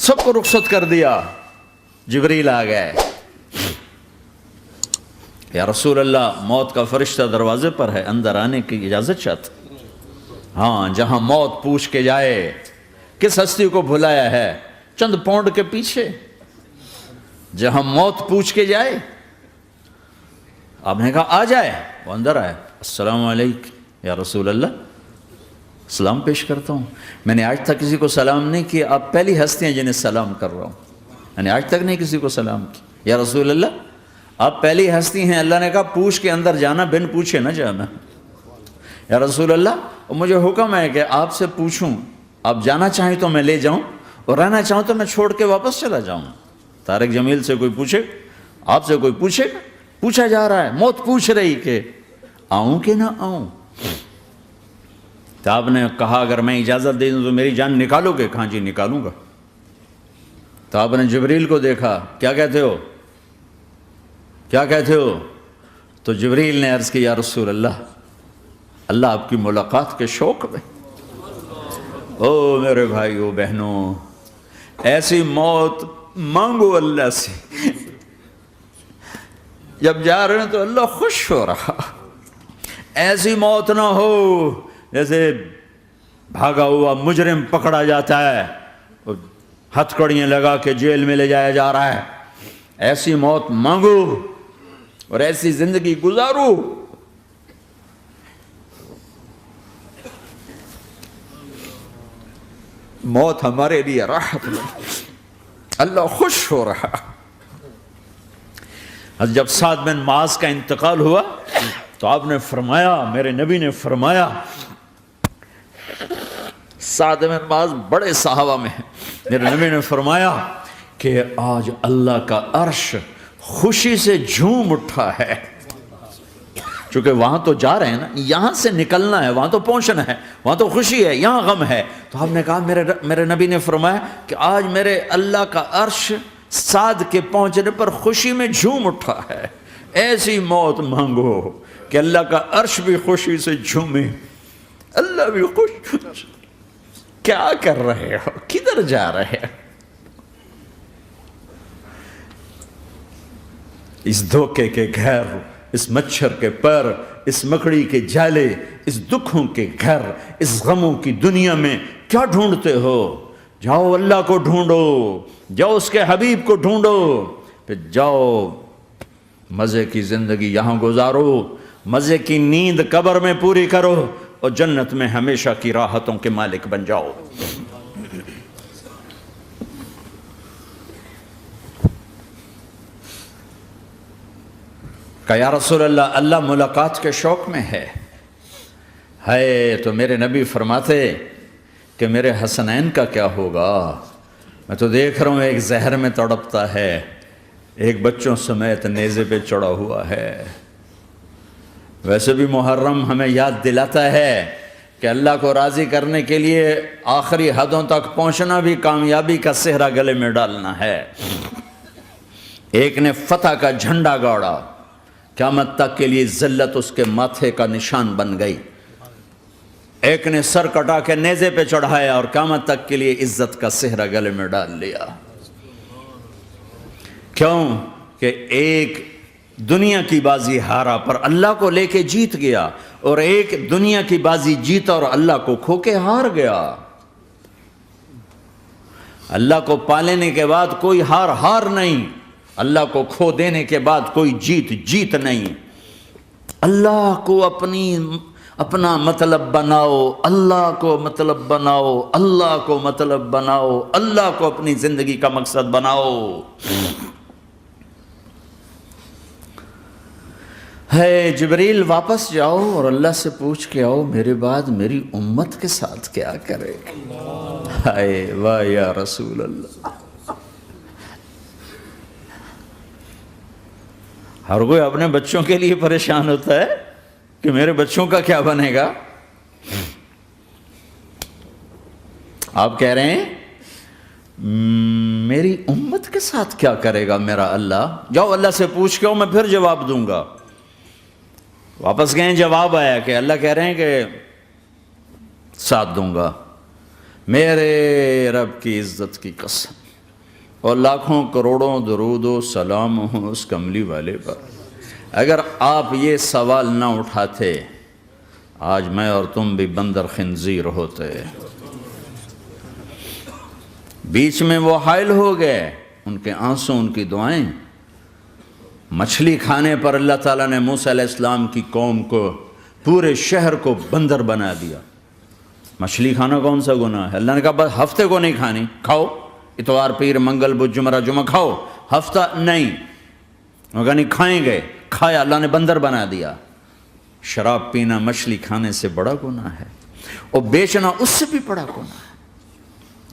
سب کو رخصت کر دیا. جبریل آ گئے. یا رسول اللہ موت کا فرشتہ دروازے پر ہے, اندر آنے کی اجازت چاہتا. ہاں, جہاں موت پوچھ کے جائے کس ہستی کو بھلایا ہے, چند پونڈ کے پیچھے جہاں موت پوچھ کے جائے. آپ نے کہا آ جائے, وہ اندر آئے. السلام علیکم یا رسول اللہ, سلام پیش کرتا ہوں. میں نے آج تک کسی کو سلام نہیں کیا, آپ پہلی ہستی ہیں جنہیں سلام کر رہا ہوں. میں نے آج تک نہیں کسی کو سلام کیا. یا رسول اللہ آپ پہلی ہستی ہیں. اللہ نے کہا پوچھ کے اندر جانا, بن پوچھے نہ جانا. یا رسول اللہ مجھے حکم ہے کہ آپ سے پوچھوں, آپ جانا چاہیں تو میں لے جاؤں, اور رہنا چاہوں تو میں چھوڑ کے واپس چلا جاؤں. طارق جمیل سے کوئی پوچھے, آپ سے کوئی پوچھے, پوچھا جا رہا ہے. موت پوچھ رہی کہ آؤں کہ نہ آؤں. تو آپ نے کہا اگر میں اجازت دے دوں تو میری جان نکالو گے؟ کہاں جی نکالوں گا. تو آپ نے جبریل کو دیکھا, کیا کہتے ہو, کیا کہتے ہو؟ تو جبریل نے عرض کی یا رسول اللہ, اللہ آپ کی ملاقات کے شوق میں. او میرے بھائیو بہنوں, ایسی موت مانگو اللہ سے. جب جا رہے ہیں تو اللہ خوش ہو رہا. ایسی موت نہ ہو جیسے بھاگا ہوا مجرم پکڑا جاتا ہے, ہتھکڑیاں لگا کے جیل میں لے جایا جا رہا ہے. ایسی موت مانگو اور ایسی زندگی گزارو. موت ہمارے لیے راحت ہے, اللہ خوش ہو رہا. جب سعد بن معاذ کا انتقال ہوا تو آپ نے فرمایا, میرے نبی نے فرمایا, سعد بن معاذ بڑے صحابہ میں ہیں, میرے نبی نے فرمایا کہ آج اللہ کا عرش خوشی سے جھوم اٹھا ہے. چونکہ وہاں تو جا رہے ہیں نا, یہاں سے نکلنا ہے, وہاں تو پہنچنا ہے, وہاں تو خوشی ہے, یہاں غم ہے. تو آپ نے کہا, میرے نبی نے فرمایا کہ آج میرے اللہ کا عرش سعد کے پہنچنے پر خوشی میں جھوم اٹھا ہے. ایسی موت مانگو کہ اللہ کا عرش بھی خوشی سے جھومے, اللہ بھی خوش. کیا کر رہے ہو, کدھر جا رہے ہو؟ اس دھوکے کے گھر, اس مچھر کے پر, اس مکڑی کے جالے, اس دکھوں کے گھر, اس غموں کی دنیا میں کیا ڈھونڈتے ہو؟ جاؤ اللہ کو ڈھونڈو, جاؤ اس کے حبیب کو ڈھونڈو, پھر جاؤ مزے کی زندگی یہاں گزارو, مزے کی نیند قبر میں پوری کرو, اور جنت میں ہمیشہ کی راحتوں کے مالک بن جاؤ. کہ یا رسول اللہ, اللہ ملاقات کے شوق میں ہے. تو میرے نبی فرماتے کہ میرے حسنین کا کیا ہوگا؟ میں تو دیکھ رہا ہوں ایک زہر میں تڑپتا ہے, ایک بچوں سمیت نیزے پہ چڑھا ہوا ہے. ویسے بھی محرم ہمیں یاد دلاتا ہے کہ اللہ کو راضی کرنے کے لیے آخری حدوں تک پہنچنا بھی کامیابی کا صحرا گلے میں ڈالنا ہے. ایک نے فتح کا جھنڈا گاڑا, قیامت تک کے لیے ذلت اس کے ماتھے کا نشان بن گئی. ایک نے سر کٹا کے نیزے پہ چڑھایا اور قیامت تک کے لیے عزت کا صحرا گلے میں ڈال لیا. کیوں کہ ایک دنیا کی بازی ہارا پر اللہ کو لے کے جیت گیا, اور ایک دنیا کی بازی جیتا اور اللہ کو کھو کے ہار گیا. اللہ کو پالینے کے بعد کوئی ہار نہیں, اللہ کو کھو دینے کے بعد کوئی جیت نہیں. اللہ کو اپنا مطلب بناؤ, اللہ کو مطلب بناؤ, اللہ کو مطلب بناؤ, اللہ کو اپنی زندگی کا مقصد بناؤ. جبریل واپس جاؤ اور اللہ سے پوچھ کے آؤ میرے بعد میری امت کے ساتھ کیا کرے گا. واہ یا رسول اللہ. ہر کوئی اپنے بچوں کے لیے پریشان ہوتا ہے کہ میرے بچوں کا کیا بنے گا. آپ کہہ رہے ہیں میری امت کے ساتھ کیا کرے گا میرا اللہ. جاؤ اللہ سے پوچھ کے آؤ, میں پھر جواب دوں گا. واپس گئے, جواب آیا کہ اللہ کہہ رہے ہیں کہ ساتھ دوں گا. میرے رب کی عزت کی قسم, اور لاکھوں کروڑوں درود و سلام ہوں اس کملی والے پر۔ اگر آپ یہ سوال نہ اٹھاتے آج میں اور تم بھی بندر خنزیر ہوتے۔ بیچ میں وہ حائل ہو گئے، ان کے آنسوں، ان کی دعائیں۔ مچھلی کھانے پر اللہ تعالیٰ نے موسیٰ علیہ السلام کی قوم کو، پورے شہر کو بندر بنا دیا۔ مچھلی کھانا کون سا گناہ ہے؟ اللہ نے کہا بس ہفتے کو نہیں کھانی، کھاؤ، اتوار پیر منگل بدھ جمعہ جمعہ کھاؤ، ہفتہ نہیں۔ وہ کہا نہیں کھائیں گے، کھایا، اللہ نے بندر بنا دیا۔ شراب پینا مچھلی کھانے سے بڑا گناہ ہے، اور بیچنا اس سے بھی بڑا گناہ ہے،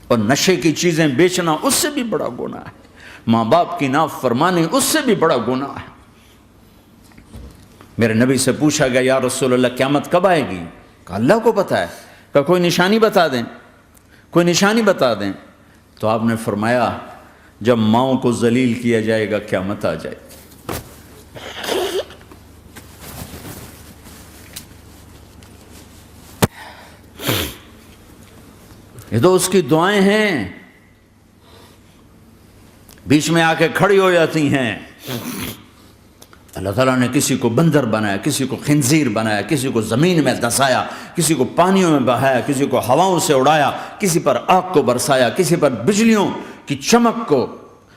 اور نشے کی چیزیں بیچنا اس سے بھی بڑا گناہ ہے، ماں باپ کی نافرمانی اس سے بھی بڑا گناہ ہے۔ میرے نبی سے پوچھا گیا یا رسول اللہ قیامت کب آئے گی؟ کہا اللہ کو پتہ ہے۔ کہا کوئی نشانی بتا دیں، کوئی نشانی بتا دیں۔ تو آپ نے فرمایا جب ماؤں کو ذلیل کیا جائے گا قیامت آ جائے گی۔ یہ تو اس کی دعائیں ہیں، بیچ میں آ کے کھڑی ہو جاتی ہیں۔ اللہ تعالیٰ نے کسی کو بندر بنایا، کسی کو خنزیر بنایا، کسی کو زمین میں دسایا، کسی کو پانیوں میں بہایا، کسی کو ہواؤں سے اڑایا، کسی پر آگ کو برسایا، کسی پر بجلیوں کی چمک کو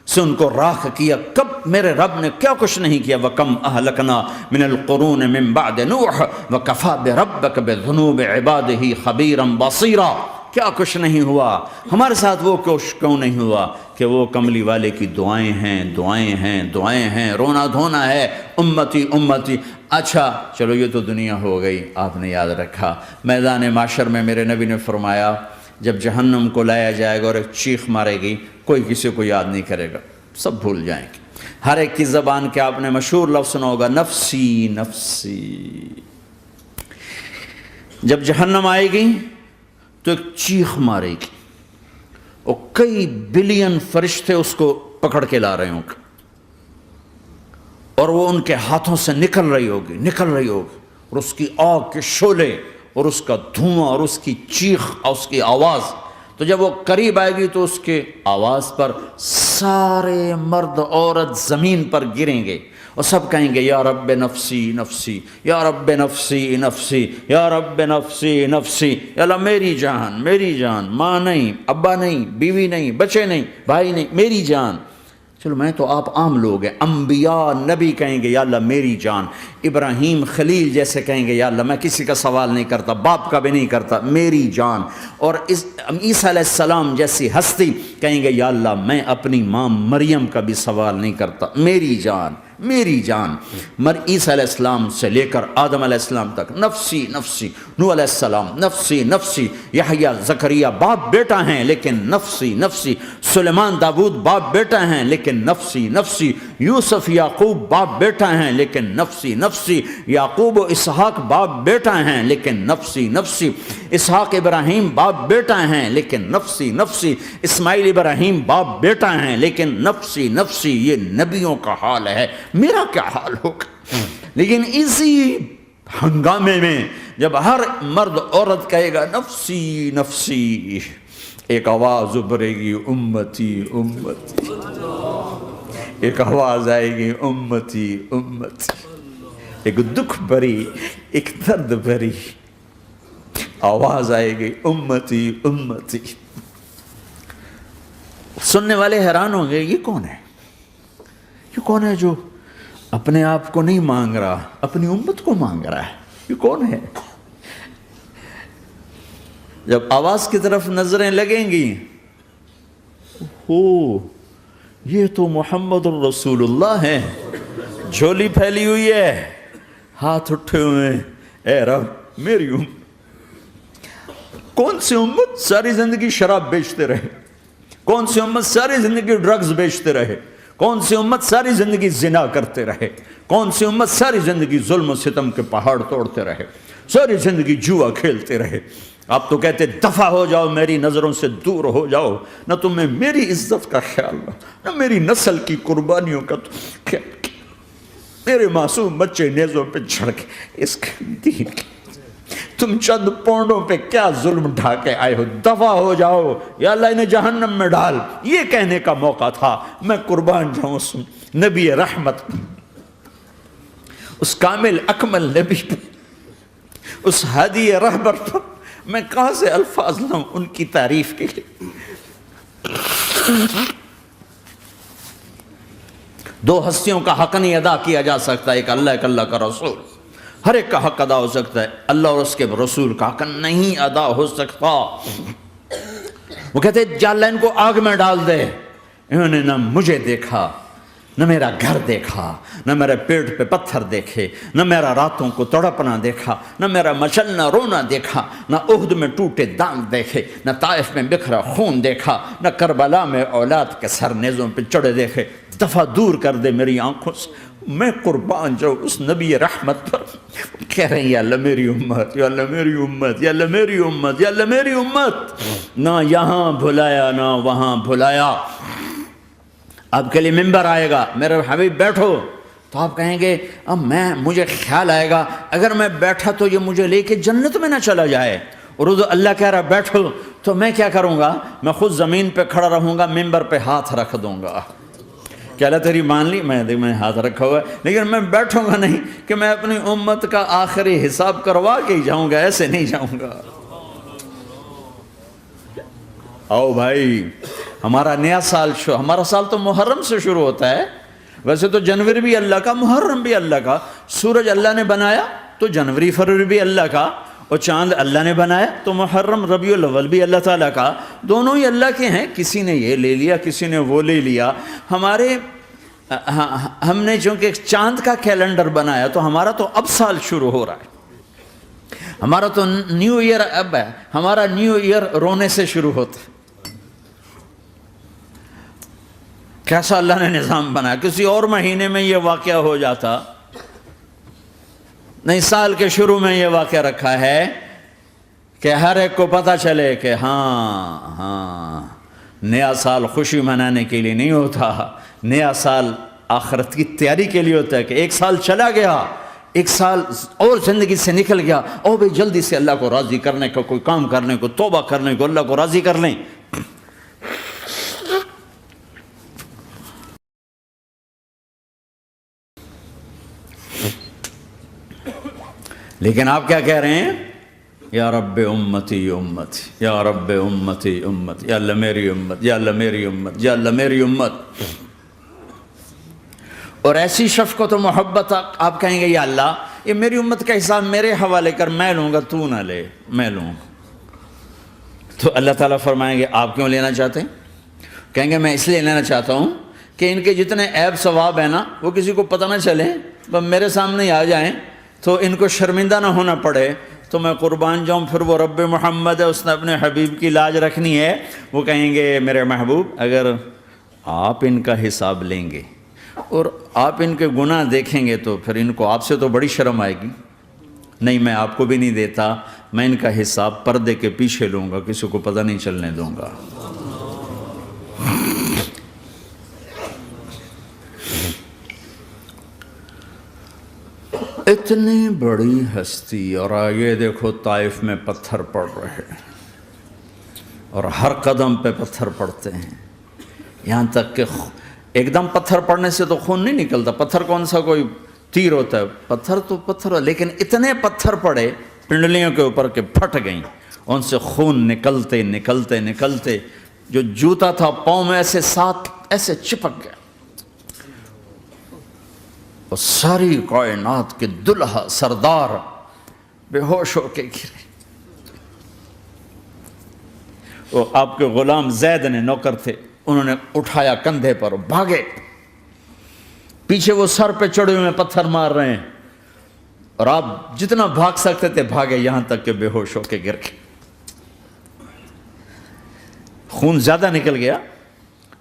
سے ان کو راکھ کیا۔ کب میرے رب نے کیا کچھ نہیں کیا۔ وَكَمْ أَهْلَكْنَا مِنَ الْقُرُونِ مِن بَعْدِ نُوحٍ وَكَفَى بِرَبِّكَ بِذُنُوبِ عِبَادِهِ خَبِيرًا بَصِيرًا۔ کیا کچھ نہیں ہوا ہمارے ساتھ، وہ کچھ کیوں نہیں ہوا کہ وہ کملی والے کی دعائیں ہیں، دعائیں ہیں، دعائیں ہیں، رونا دھونا ہے، امتی امتی۔ اچھا چلو یہ تو دنیا ہو گئی، آپ نے یاد رکھا میدان معاشر میں میرے نبی نے فرمایا جب جہنم کو لایا جائے گا اور ایک چیخ مارے گی، کوئی کسی کو یاد نہیں کرے گا، سب بھول جائیں گے۔ ہر ایک کی زبان کے آپ نے مشہور لفظ سنا ہوگا نفسی نفسی۔ جب جہنم آئے گی تو ایک چیخ مارے گی، اور کئی بلین فرشتے اس کو پکڑ کے لا رہے ہوں گے، اور وہ ان کے ہاتھوں سے نکل رہی ہوگی، اور اس کی آگ کے شعلے اور اس کا دھواں اور اس کی چیخ اور اس کی آواز۔ تو جب وہ قریب آئے گی تو اس کے آواز پر سارے مرد عورت زمین پر گریں گے، اور سب کہیں گے یا رب نفسی نفسی، یا رب نفسی نفسی، یا رب نفسی نفسی۔ یا اللہ میری جان، میری جان، ماں نہیں، ابا نہیں، بیوی نہیں، بچے نہیں، بھائی نہیں، میری جان۔ چلو میں تو آپ عام لوگ ہیں، انبیاء نبی کہیں گے یا اللہ میری جان، ابراہیم خلیل جیسے کہیں گے یا اللہ میں کسی کا سوال نہیں کرتا، باپ کا بھی نہیں کرتا، میری جان۔ اور عیسیٰ علیہ السلام جیسی ہستی کہیں گے یا اللہ میں اپنی ماں مریم کا بھی سوال نہیں کرتا، میری جان، میری جان۔ عیسیٰ علیہ السلام سے لے کر آدم علیہ السلام تک نفسی نفسی، نوح علیہ السلام نفسی نفسی، یحییٰ زکریا باپ بیٹا ہیں لیکن نفسی نفسی، سلیمان داؤد باپ بیٹا ہیں لیکن نفسی نفسی، یوسف یعقوب باپ بیٹا ہیں لیکن نفسی نفسی، یعقوب و اسحاق باپ بیٹا ہیں لیکن نفسی نفسی، اسحاق ابراہیم باپ بیٹا ہیں لیکن نفسی نفسی، اسماعیل ابراہیم باپ بیٹا ہیں لیکن نفسی نفسی۔ یہ نبیوں کا حال ہے، میرا کیا حال ہوگا؟ لیکن اسی ہنگامے میں جب ہر مرد عورت کہے گا نفسی نفسی، ایک آواز ابھرے گی امتی امتی، ایک آواز آئے گی امتی امتی، ایک دکھ بھری، ایک درد بھری آواز آئے گی امتی امتی۔ سننے والے حیران ہوں گے یہ کون ہے، یہ کون ہے جو اپنے آپ کو نہیں مانگ رہا، اپنی امت کو مانگ رہا ہے، یہ کون ہے؟ جب آواز کی طرف نظریں لگیں گی، ہو یہ تو محمد الرسول اللہ ہے، جھولی پھیلی ہوئی ہے، ہاتھ اٹھے ہوئے ہیں، اے رب میری کون سی امت ساری زندگی شراب بیچتے رہے، کون سی امت ساری زندگی ڈرگز بیچتے رہے، کون سی امت ساری زندگی زنا کرتے رہے، کون سی امت ساری زندگی ظلم و ستم کے پہاڑ توڑتے رہے، ساری زندگی جوا کھیلتے رہے۔ آپ تو کہتے دفع ہو جاؤ، میری نظروں سے دور ہو جاؤ، نہ تمہیں میری عزت کا خیال نہ میری نسل کی قربانیوں کا خیال، میرے معصوم بچے نیزوں پہ چڑھ کے اس کے دین تم چند پونڈوں پہ کیا ظلم ڈھا کے آئے ہو، دفع ہو جاؤ، یا اللہ انہیں جہنم میں ڈال، یہ کہنے کا موقع تھا۔ میں قربان جاؤں اس نبی رحمت، اس کامل اکمل نبی پر، اس ہادی رہبر پر میں کہاں سے الفاظ لوں ان کی تعریف کے لیے۔ دو ہستیوں کا حق نہیں ادا کیا جا سکتا، ایک اللہ، ایک اللہ کا رسول۔ ہر ایک کا حق ادا ہو سکتا ہے، اللہ اور اس کے رسول کا حق نہیں ادا ہو سکتا۔ وہ کہتے ہیں جا اللہ ان کو آگ میں ڈال دے۔ انہوں نے نہ مجھے دیکھا، نہ میرا گھر دیکھا، نہ میرے پیٹ پہ پتھر دیکھے، نہ میرا راتوں کو تڑپنا دیکھا، نہ میرا مچلنا رونا دیکھا، نہ احد میں ٹوٹے دانت دیکھے، نہ طائف میں بکھرا خون دیکھا، نہ کربلا میں اولاد کے سر نیزوں پہ چڑھے دیکھے۔ دفعہ دور کر دے میری آنکھوں سے۔ میں قربان جاؤں اس نبی رحمت پر۔ کہہ رہے ہیں یا اللہ میری امت، یا اللہ میری امت، یا اللہ میری امت، یا اللہ میری امت۔ نہ یہاں بھلایا نہ وہاں بھلایا۔ آپ کے لیے ممبر آئے گا، میرے حبیب بیٹھو، تو آپ کہیں گے اب مجھے خیال آئے گا اگر میں بیٹھا تو یہ مجھے لے کے جنت میں نہ چلا جائے، اور اللہ کہہ رہا بیٹھو تو میں کیا کروں گا؟ میں خود زمین پہ کھڑا رہوں گا، ممبر پہ ہاتھ رکھ دوں گا کہ اللہ تیری مان لی، میں ہاتھ رکھا ہوا ہے، لیکن میں بیٹھوں گا نہیں کہ میں اپنی امت کا آخری حساب کروا کے ہی جاؤں گا، ایسے نہیں جاؤں گا۔ آؤ بھائی، ہمارا نیا سال ہمارا سال تو محرم سے شروع ہوتا ہے، ویسے تو جنوری بھی اللہ کا، محرم بھی اللہ کا، سورج اللہ نے بنایا تو جنوری فروری بھی اللہ کا، اور چاند اللہ نے بنایا تو محرم ربیع الاول بھی اللہ تعالیٰ کا، دونوں ہی اللہ کے ہیں۔ کسی نے یہ لے لیا، کسی نے وہ لے لیا۔ ہم نے چونکہ چاند کا کیلنڈر بنایا تو ہمارا تو اب سال شروع ہو رہا ہے، ہمارا تو نیو ایئر اب ہے، ہمارا نیو ایئر رونے سے شروع ہوتا ہے۔ کیسا اللہ نے نظام بنایا، کسی اور مہینے میں یہ واقعہ ہو جاتا، نہیں سال کے شروع میں یہ واقعہ رکھا ہے کہ ہر ایک کو پتہ چلے کہ ہاں نیا سال خوشی منانے کے لیے نہیں ہوتا، نیا سال آخرت کی تیاری کے لیے ہوتا ہے کہ ایک سال چلا گیا، ایک سال اور زندگی سے نکل گیا، او بھئی جلدی سے اللہ کو راضی کرنے کا کوئی کام کرنے کو، توبہ کرنے کو، اللہ کو راضی کر لیں۔ لیکن آپ کیا کہہ رہے ہیں؟ یا رب امتی امت، یا رب امتی امت، یا اللہ میری امت، یا اللہ میری امت، یا اللہ میری امت۔ اور ایسی شفقت و محبت آپ کہیں گے یا اللہ یہ میری امت کا حساب میرے حوالے کر، میں لوں گا، تو نہ لے، میں لوں گا۔ تو اللہ تعالیٰ فرمائیں گے آپ کیوں لینا چاہتے ہیں؟ کہیں گے میں اس لیے لینا چاہتا ہوں کہ ان کے جتنے عیب ثواب ہیں نا وہ کسی کو پتہ نہ چلے، وہ میرے سامنے ہی آ جائیں تو ان کو شرمندہ نہ ہونا پڑے، تو میں قربان جاؤں۔ پھر وہ رب محمد ہے، اس نے اپنے حبیب کی لاج رکھنی ہے، وہ کہیں گے میرے محبوب اگر آپ ان کا حساب لیں گے اور آپ ان کے گناہ دیکھیں گے تو پھر ان کو آپ سے تو بڑی شرم آئے گی، نہیں میں آپ کو بھی نہیں دیتا، میں ان کا حساب پردے کے پیچھے لوں گا، کسی کو پتہ نہیں چلنے دوں گا۔ اتنی بڑی ہستی، اور آگے دیکھو طائف میں پتھر پڑ رہے ہیں اور ہر قدم پہ پتھر پڑتے ہیں، یہاں تک کہ ایک دم پتھر پڑنے سے تو خون نہیں نکلتا، پتھر کون سا کوئی تیر ہوتا ہے، پتھر تو پتھر، لیکن اتنے پتھر پڑے پنڈلیوں کے اوپر کہ پھٹ گئیں، ان سے خون نکلتے نکلتے نکلتے جو جوتا تھا پاؤں میں ایسے ساتھ ایسے چپک گیا، اور ساری کائنات کے دلہا سردار بے ہوش ہو کے گرے۔ وہ آپ کے غلام زید نے نوکر تھے، انہوں نے اٹھایا کندھے پر، بھاگے، پیچھے وہ سر پہ چڑھے ہوئے پتھر مار رہے ہیں، اور آپ جتنا بھاگ سکتے تھے بھاگے، یہاں تک کہ بے ہوش ہو کے گر گئے۔ خون زیادہ نکل گیا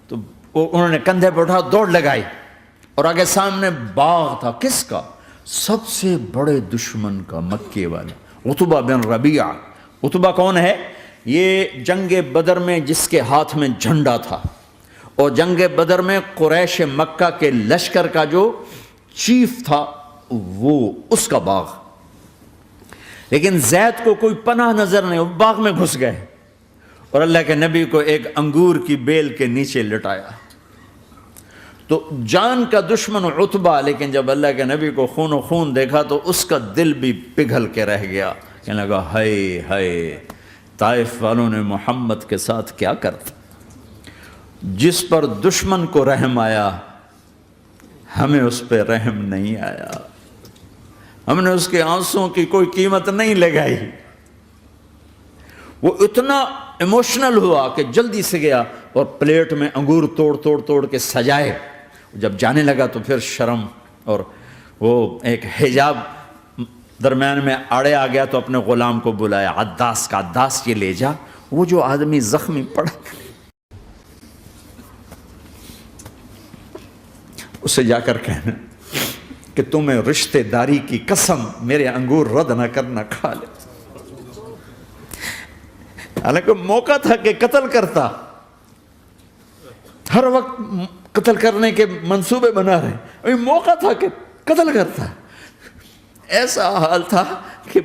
تو انہوں نے کندھے پہ اٹھا دوڑ لگائی، اور آگے سامنے باغ تھا، کس کا؟ سب سے بڑے دشمن کا، مکے والے عتبہ بن ربیعہ۔ عتبہ کون ہے؟ یہ جنگ بدر میں جس کے ہاتھ میں جھنڈا تھا، اور جنگ بدر میں قریش مکہ کے لشکر کا جو چیف تھا وہ، اس کا باغ۔ لیکن زید کو کوئی پناہ نظر نہیں، وہ باغ میں گھس گئے اور اللہ کے نبی کو ایک انگور کی بیل کے نیچے لٹایا۔ تو جان کا دشمن عتبہ، لیکن جب اللہ کے نبی کو خون و خون دیکھا تو اس کا دل بھی پگھل کے رہ گیا، کہنے لگا ہائے ہائے، طائف والوں نے محمد کے ساتھ کیا کرتا۔ جس پر دشمن کو رحم آیا ہمیں اس پہ رحم نہیں آیا، ہم نے اس کے آنسوں کی کوئی قیمت نہیں لگائی۔ وہ اتنا ایموشنل ہوا کہ جلدی سے گیا اور پلیٹ میں انگور توڑ کے سجائے۔ جب جانے لگا تو پھر شرم اور وہ ایک حجاب درمیان میں آڑے آ گیا، تو اپنے غلام کو بلایا، عداس کا، عداس یہ لے جا وہ جو آدمی زخمی پڑا، اسے جا کر کہنا کہ تمہیں رشتہ داری کی قسم میرے انگور رد نہ کرنا، کھا لے۔ حالانکہ موقع تھا کہ قتل کرتا، ہر وقت قتل کرنے کے منصوبے بنا رہے، ابھی موقع تھا کہ قتل کرتا۔ ایسا حال تھا کہ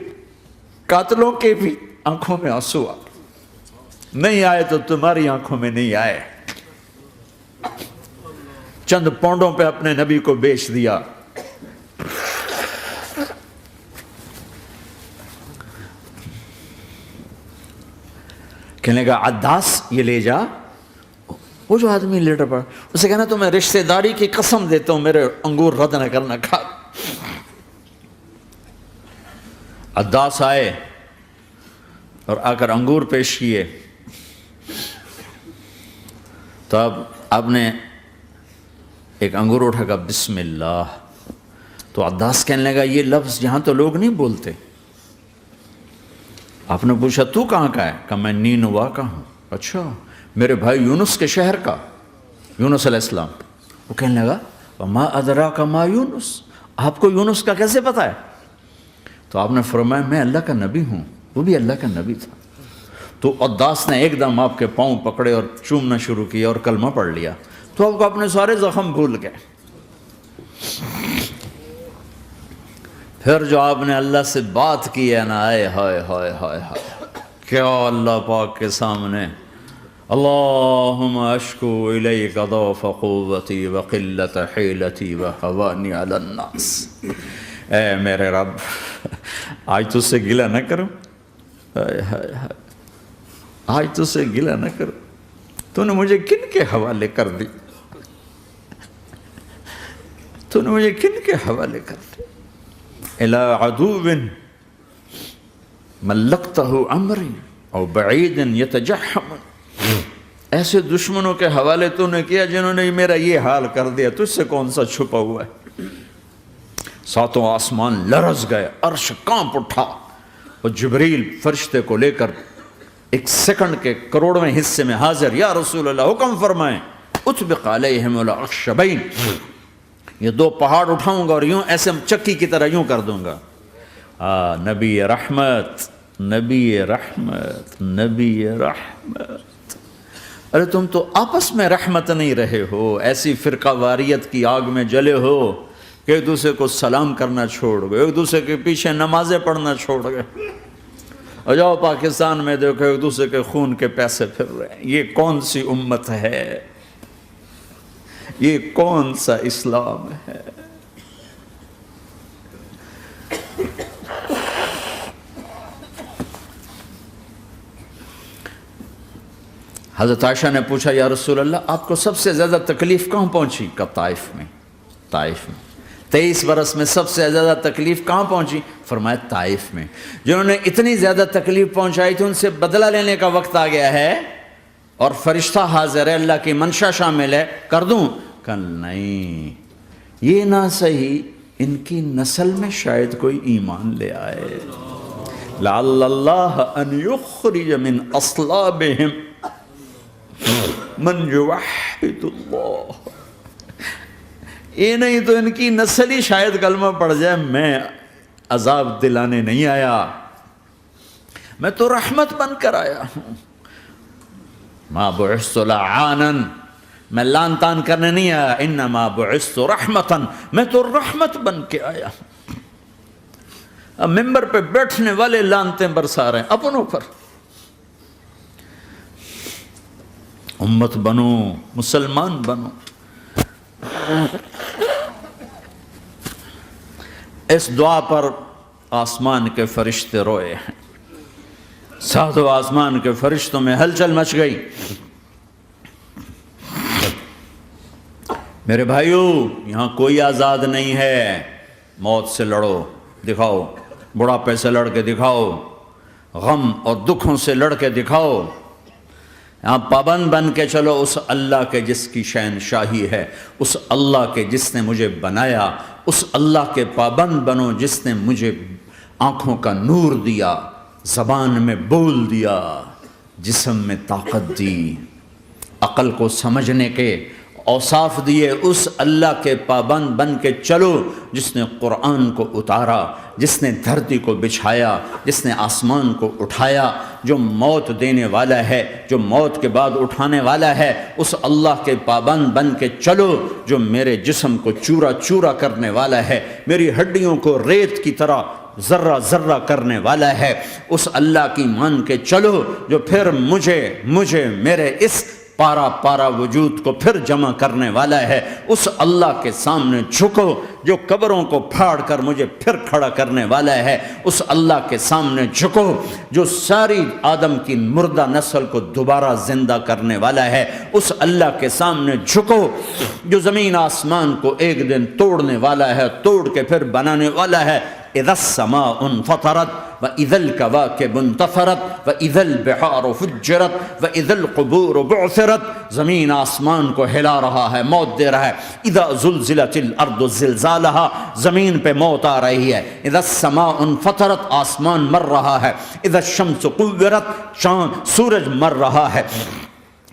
قاتلوں کے بھی آنکھوں میں آنسو آ نہیں آئے تو تمہاری آنکھوں میں نہیں آئے۔ چند پونڈوں پہ اپنے نبی کو بیچ دیا۔ کہنے کا عداس یہ لے جا، وہ جو آدمی لیٹر پڑا، اسے کہنا تو میں رشتہ داری کی قسم دیتا ہوں میرے انگور رد نہ کرنا، کھا۔ عداس آئے اور آ کر انگور پیش کیے، تو اب آپ نے ایک انگور اٹھا کر بسم اللہ، تو عداس کہنے لگا یہ لفظ یہاں تو لوگ نہیں بولتے۔ آپ نے پوچھا تو کہاں کا ہے؟ کہا میں نینوا کا ہوں۔ اچھا، میرے بھائی یونس کے شہر کا، یونس علیہ السلام۔ وہ کہنے لگا وما ادراک ما یونس، آپ کو یونس کا کیسے پتا ہے؟ تو آپ نے فرمایا میں اللہ کا نبی ہوں، وہ بھی اللہ کا نبی تھا۔ تو عداس نے ایک دم آپ کے پاؤں پکڑے اور چومنا شروع کیا اور کلمہ پڑھ لیا، تو آپ کو اپنے سارے زخم بھول گئے۔ پھر جو آپ نے اللہ سے بات کی ہے نا، آئے ہائے ہائے ہائے ہائے، کیا اللہ پاک کے سامنے اللہم اشکو الیک ضعف قوتی وقلت حیلتی وہوانی علی الناس، اے میرے رب آج تجھ سے گلہ نہ کروں، آج تجھ سے گلہ نہ کروں، تو نے مجھے کن کے حوالے کر دی، تو نے مجھے کن کے حوالے کر دی، الی عدو ملکتہ امری او بعید یتجحم، ایسے دشمنوں کے حوالے تو نے کیا جنہوں نے میرا یہ حال کر دیا، تجھ سے کون سا چھپا ہوا ہے۔ ساتوں آسمان لرز گئے، عرش کانپ اٹھا، اور جبریل فرشتے کو لے کر ایک سیکنڈ کے کروڑویں حصے میں حاضر، یا رسول اللہ حکم فرمائیں اطبق علیہم الاخشبین، یہ دو پہاڑ اٹھاؤں گا اور یوں ایسے چکی کی طرح یوں کر دوں گا۔ نبی رحمت، نبی رحمت، نبی رحمت۔ ارے تم تو آپس میں رحمت نہیں رہے ہو، ایسی فرقہ واریت کی آگ میں جلے ہو کہ ایک دوسرے کو سلام کرنا چھوڑ گئے، ایک دوسرے کے پیچھے نمازیں پڑھنا چھوڑ گئے، اور جاؤ پاکستان میں دیکھو ایک دوسرے کے خون کے پیسے پھر رہے ہیں۔ یہ کون سی امت ہے؟ یہ کون سا اسلام ہے؟ حضرت عائشہ نے پوچھا یا رسول اللہ آپ کو سب سے زیادہ تکلیف کہاں پہنچی؟ کہا طائف میں، طائف میں۔ 23 برس میں سب سے زیادہ تکلیف کہاں پہنچی؟ فرمایا طائف میں۔ جنہوں نے اتنی زیادہ تکلیف پہنچائی تھی ان سے بدلہ لینے کا وقت آ گیا ہے، اور فرشتہ حاضر ہے، اللہ کی منشا شامل ہے، کر دوں؟ کہ نہیں، یہ نہ صحیح، ان کی نسل میں شاید کوئی ایمان لے آئے، لعل اللہ ان یخرج من اصلابہم من یوحد اللہ، یہ نہیں تو ان کی نسل ہی شاید کلمہ پڑھ جائے۔ میں عذاب دلانے نہیں آیا، میں تو رحمت بن کر آیا ہوں۔ ما بعثت لعانا، میں لان تان کرنے نہیں آیا، انما بعثت رحمتا، میں تو رحمت بن کے آیا ہوں۔ اب ممبر پہ بیٹھنے والے لانتیں برسا رہے ہیں اپنوں پر. امت بنو، مسلمان بنو. اس دعا پر آسمان کے فرشتے روئے ہیں. ساتوں آسمان کے فرشتوں میں ہلچل مچ گئی. میرے بھائیو، یہاں کوئی آزاد نہیں ہے. موت سے لڑو، دکھاؤ. بڑھاپے سے لڑ کے دکھاؤ، غم اور دکھوں سے لڑ کے دکھاؤ. یہاں پابند بن کے چلو اس اللہ کے جس کی شہنشاہی ہے، اس اللہ کے جس نے مجھے بنایا. اس اللہ کے پابند بنو جس نے مجھے آنکھوں کا نور دیا، زبان میں بول دیا، جسم میں طاقت دی، عقل کو سمجھنے کے اوصاف دیے. اس اللہ کے پابند بن کے چلو جس نے قرآن کو اتارا، جس نے دھرتی کو بچھایا، جس نے آسمان کو اٹھایا، جو موت دینے والا ہے، جو موت کے بعد اٹھانے والا ہے. اس اللہ کے پابند بن کے چلو جو میرے جسم کو چورا چورا کرنے والا ہے، میری ہڈیوں کو ریت کی طرح ذرہ ذرہ کرنے والا ہے. اس اللہ کی مان کے چلو جو پھر مجھے میرے اس پارا پارا وجود کو پھر جمع کرنے والا ہے. اس اللہ کے سامنے جھکو جو قبروں کو پھاڑ کر مجھے پھر کھڑا کرنے والا ہے. اس اللہ کے سامنے جھکو جو ساری آدم کی مردہ نسل کو دوبارہ زندہ کرنے والا ہے. اس اللہ کے سامنے جھکو جو زمین آسمان کو ایک دن توڑنے والا ہے، توڑ کے پھر بنانے والا ہے. اذا السماء انفطرت واذا الكواكب انتثرت واذا البحار فجرت واذا القبور بعثرت. زمین آسمان کو ہلا رہا ہے، موت دے رہا ہے. اذا زلزلت الارض زلزالها، زمین پہ موت آ رہی ہے. اذا السماء انفطرت، آسمان مر رہا ہے. اذا الشمس قورت، چاند سورج مر رہا ہے.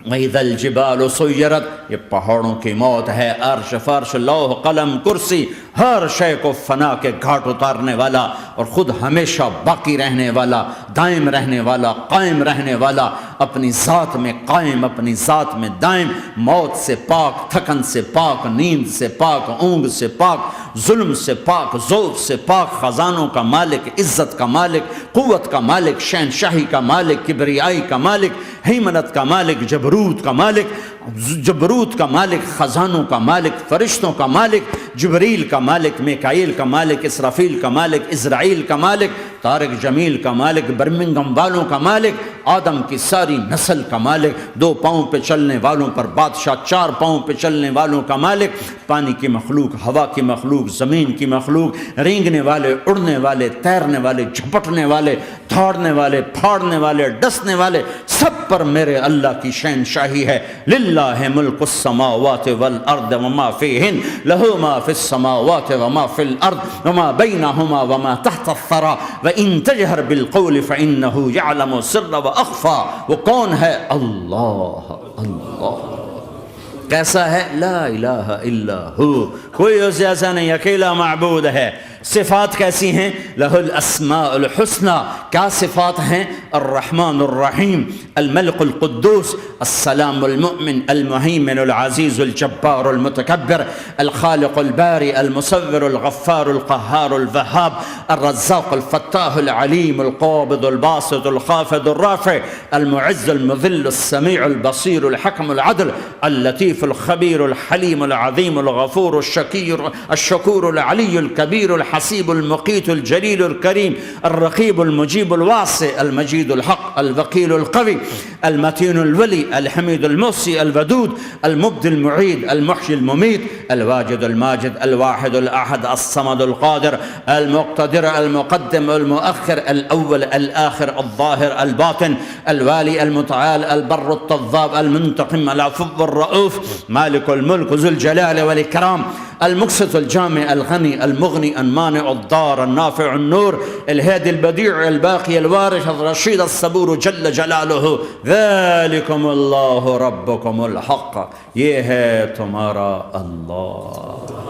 وَإِذَا الْجِبَالُ سُيِّرَتْ، یہ پہاڑوں کی موت ہے. عرش فرش لوح قلم کرسی ہر شے کو فنا کے گھاٹ اتارنے والا اور خود ہمیشہ باقی رہنے والا، دائم رہنے والا، قائم رہنے والا، اپنی ذات میں قائم، اپنی ذات میں دائم، موت سے پاک، تھکن سے پاک، نیند سے پاک، اونگ سے پاک، ظلم سے پاک، ذوق سے پاک، خزانوں کا مالک، عزت کا مالک، قوت کا مالک، شہنشاہی کا مالک، کبریائی کا مالک، ہیمنت کا مالک، جبروت کا مالک، خزانوں کا مالک، فرشتوں کا مالک، جبریل کا مالک، میکائیل کا مالک، اسرافیل کا مالک، اسرائیل کا مالک، طارق جمیل کا مالک، برمنگم والوں کا مالک، آدم کی ساری نسل کا مالک، 2 پاؤں پہ چلنے والوں پر بادشاہ، 4 پاؤں پہ چلنے والوں کا مالک، پانی کی مخلوق، ہوا کی مخلوق، زمین کی مخلوق، رینگنے والے، اڑنے والے، تیرنے والے، جھپٹنے والے، دھاڑنے والے، پھاڑنے والے، ڈسنے والے، سب پر میرے اللہ کی شہنشاہی ہے. للہ ملک السماوات والارض وما فیہن، لہ ما فی السماوات وما فی الارض وما بینہما وما تحت الثری وان تجہر بالقول فانہ یعلم السر واخفی. وہ کون ہے؟ اللہ. اللہ کیسا ہے؟ لا الہ الا ہو، کوئی اس جیسا نہیں، اکیلا معبود ہے. صفات کیسی ہیں؟ لہ الاسماء الحسنى. کیا صفات ہیں؟ الرحمن الرحیم، الملک القدوس، السلام المؤمن، المہیمن العزیز الجبار المتکبر، الخالق الباری المصور الغفار القہار الوہاب، الرزاق الفتاح العلیم القابض الباسط الخافض الرافع، المعز المذل السمیع البصیر الحکم العدل، اللطیف الخبیر الحلیم العظیم الغفور الشکور العلی الکبیر الحسیب المقیت الجلیل الکریم، الرقیب المجیب الواسع، المجید الحق، الوکیل القوی، المتین الولی، الحمید المحصی، الودود، المبدی المعید، المحیی الممیت، الواجد الماجد، الواحد الاحد، الصمد القادر، المقتدر، المقدم، المؤخر، الاول، الآخر، الظاہر، الباطن، الوالی، المتعال، البر التضاب، المنتقم، العفو الرؤوف، مالک الملک، ذو الجلال والاکرام، المقسط الجامع، الغنی، المغنی، المانع الضار، النافع النور، الهادي البديع، الباقي الوارث، الرشيد الصبور جل جلالہ. ذالکم اللہ ربکم الحق، یہ ہے تمہارا اللہ.